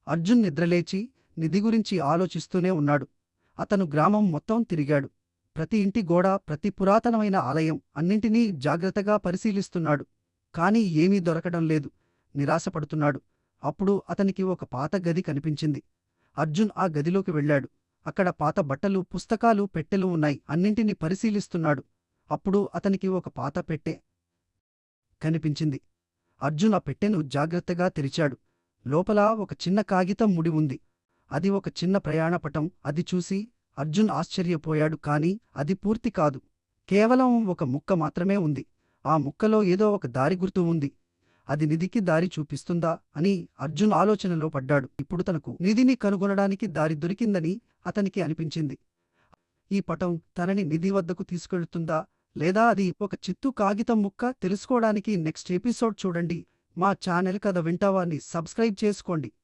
అర్జున్ నిద్రలేచి నిధి గురించి ఆలోచిస్తూనే ఉన్నాడు. అతను గ్రామం మొత్తం తిరిగాడు. ప్రతి ఇంటి గోడ, ప్రతి పురాతనమైన ఆలయం అన్నింటినీ జాగ్రత్తగా పరిశీలిస్తున్నాడు. కానీ ఏమీ దొరకడం లేదు. నిరాశపడుతున్నాడు. అప్పుడు అతనికి ఒక పాత గది కనిపించింది. అర్జున్ ఆ గదిలోకి వెళ్ళాడు. అక్కడ పాత బట్టలు, పుస్తకాలు, పెట్టెలు ఉన్నాయి. అన్నింటినీ పరిశీలిస్తున్నాడు. అప్పుడు అతనికి ఒక పాత పెట్టె కనిపించింది. అర్జున్ ఆ పెట్టెను జాగ్రత్తగా తెరిచాడు. లోపల ఒక చిన్న కాగితం ముడి ఉంది. అది ఒక చిన్న ప్రయాణపటం. అది చూసి అర్జున్ ఆశ్చర్యపోయాడు. కాని అది పూర్తి కాదు. కేవలం ఒక ముక్క మాత్రమే ఉంది. ఆ ముక్కలో ఏదో ఒక దారి గుర్తు ఉంది. అది నిధికి దారి చూపిస్తుందా అని అర్జున్ ఆలోచనలో పడ్డాడు. ఇప్పుడు తనకు నిధిని కనుగొనడానికి దారి దొరికిందని అతనికి అనిపించింది. ఈ పటం తనని నిధి వద్దకు తీసుకెళ్తుందా, లేదా అది ఒక చిత్తు కాగితం ముక్క? తెలుసుకోవడానికి నెక్స్ట్ ఎపిసోడ్ చూడండి. మా ఛానల్ కథ వింటావాని సబ్స్క్రైబ్ చేసుకోండి.